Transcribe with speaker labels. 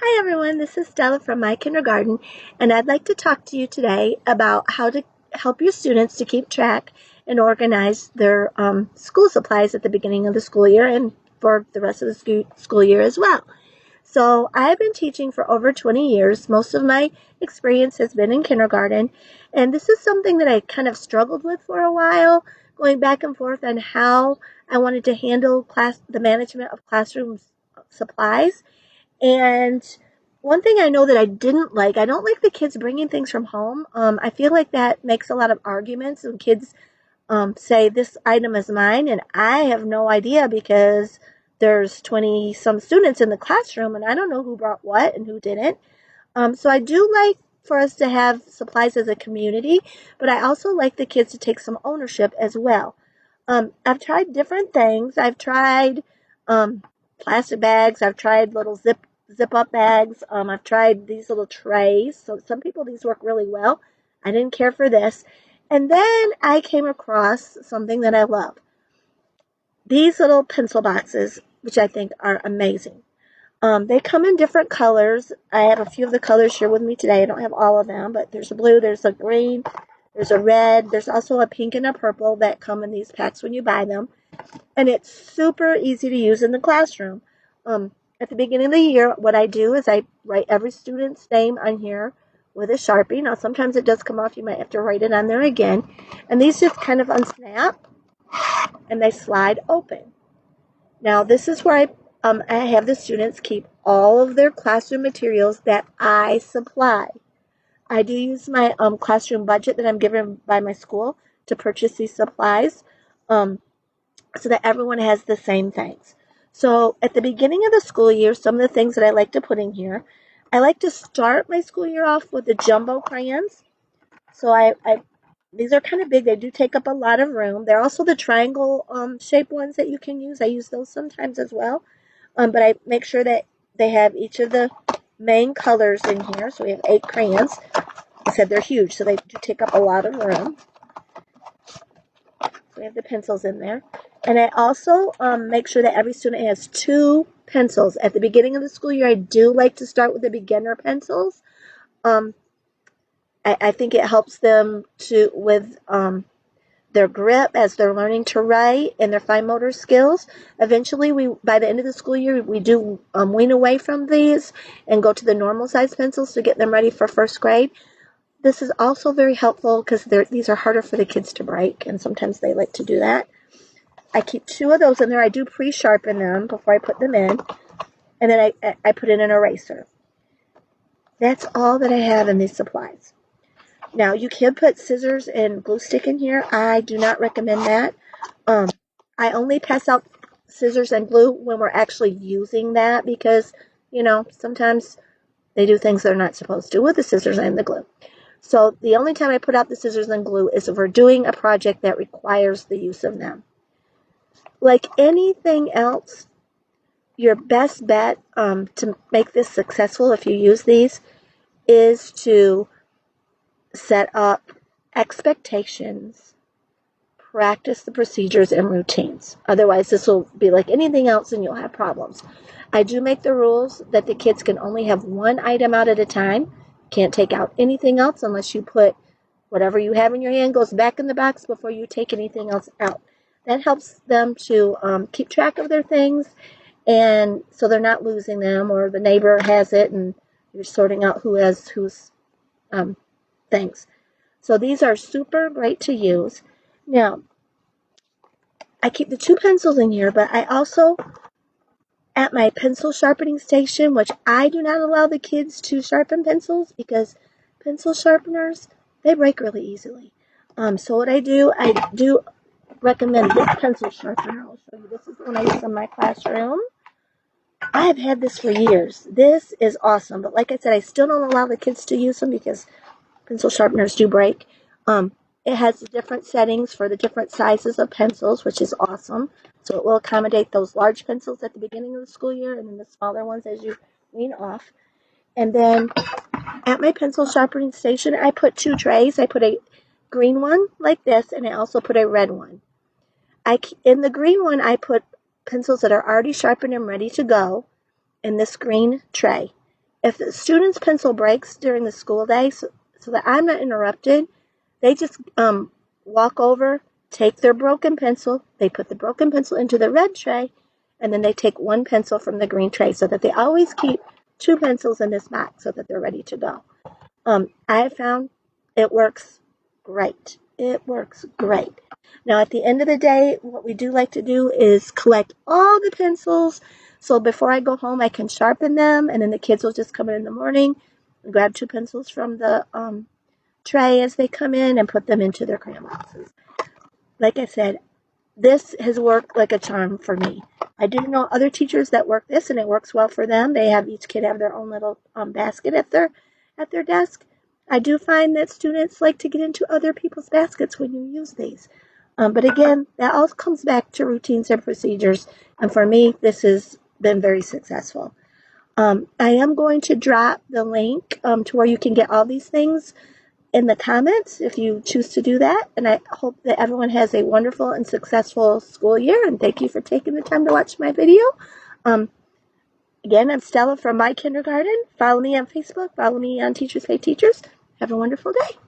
Speaker 1: Hi everyone, this is Stella from My Kindergarten, and I'd like to talk to you today about how to help your students to keep track and organize their school supplies at the beginning of the school year and for the rest of the school year as well. So I've been teaching for over 20 years. Most of my experience has been in kindergarten, and this is something that I kind of struggled with for a while, going back and forth on how I wanted to handle the management of classroom supplies. And one thing I know that I didn't like, I don't like the kids bringing things from home. I feel like that makes a lot of arguments when kids say this item is mine, and I have no idea because there's 20 some students in the classroom, and I don't know who brought what and who didn't. So I do like for us to have supplies as a community, but I also like the kids to take some ownership as well. I've tried different things. I've tried um, plastic bags. I've tried little zip up bags. I've tried these little trays. So some people these work really well. I didn't care for this. And then I came across something that I love. These little pencil boxes, which I think are amazing. They come in different colors. I have a few of the colors here with me today. I don't have all of them, but there's a blue, there's a green, there's a red, there's also a pink and a purple that come in these packs when you buy them. And it's super easy to use in the classroom. At the beginning of the year, what I do is I write every student's name on here with a Sharpie. Now, sometimes it does come off. You might have to write it on there again. And these just kind of unsnap, and they slide open. Now, this is where I have the students keep all of their classroom materials that I supply. I do use my classroom budget that I'm given by my school to purchase these supplies so that everyone has the same things. So at the beginning of the school year, some of the things that I like to put in here, I like to start my school year off with the jumbo crayons. So these are kind of big. They do take up a lot of room. They're also the triangle shape ones that you can use. I use those sometimes as well. But I make sure that they have each of the main colors in here. So we have 8 crayons. I said they're huge, so they do take up a lot of room. So we have the pencils in there. And I also make sure that every student has 2 pencils. At the beginning of the school year, I do like to start with the beginner pencils. I think it helps them with their grip as they're learning to write and their fine motor skills. Eventually, by the end of the school year, we do wean away from these and go to the normal size pencils to get them ready for first grade. This is also very helpful because these are harder for the kids to break, and sometimes they like to do that. I keep 2 of those in there. I do pre-sharpen them before I put them in, and then I put in an eraser. That's all that I have in these supplies. Now, you can put scissors and glue stick in here. I do not recommend that. I only pass out scissors and glue when we're actually using that because, sometimes they do things they're not supposed to with the scissors and the glue. So the only time I put out the scissors and glue is if we're doing a project that requires the use of them. Like anything else, your best bet to make this successful if you use these is to set up expectations, practice the procedures and routines. Otherwise, this will be like anything else and you'll have problems. I do make the rules that the kids can only have 1 item out at a time. Can't take out anything else unless you put whatever you have in your hand goes back in the box before you take anything else out. That helps them to keep track of their things, and so they're not losing them or the neighbor has it and you're sorting out who has whose things. So these are super great to use. Now, I keep the 2 pencils in here, but I also, at my pencil sharpening station, which I do not allow the kids to sharpen pencils because pencil sharpeners, they break really easily. So what I do recommend this pencil sharpener. I'll show you. This is the one I use in my classroom. I've had this for years. This is awesome. But like I said, I still don't allow the kids to use them because pencil sharpeners do break. It has the different settings for the different sizes of pencils, which is awesome. So it will accommodate those large pencils at the beginning of the school year and then the smaller ones as you wean off. And then at my pencil sharpening station, I put 2 trays. I put a green one like this, and I also put a red one. In the green one, I put pencils that are already sharpened and ready to go in this green tray. if the student's pencil breaks during the school day, so that I'm not interrupted, they just walk over, take their broken pencil, they put the broken pencil into the red tray, and then they take one pencil from the green tray, so that they always keep 2 pencils in this box so that they're ready to go. I have found it works great. It works great. Now, at the end of the day, what we do like to do is collect all the pencils. So before I go home, I can sharpen them, and then the kids will just come in the morning and grab 2 pencils from the tray as they come in and put them into their crayon boxes. Like I said, this has worked like a charm for me. I do know other teachers that work this, and it works well for them. They have each kid have their own little basket at their desk. I do find that students like to get into other people's baskets when you use these. But again, that all comes back to routines and procedures. And for me, this has been very successful. I am going to drop the link to where you can get all these things in the comments if you choose to do that. And I hope that everyone has a wonderful and successful school year. And thank you for taking the time to watch my video. Again, I'm Stella from My Kindergarten. Follow me on Facebook. Follow me on Teachers Pay Teachers. Have a wonderful day.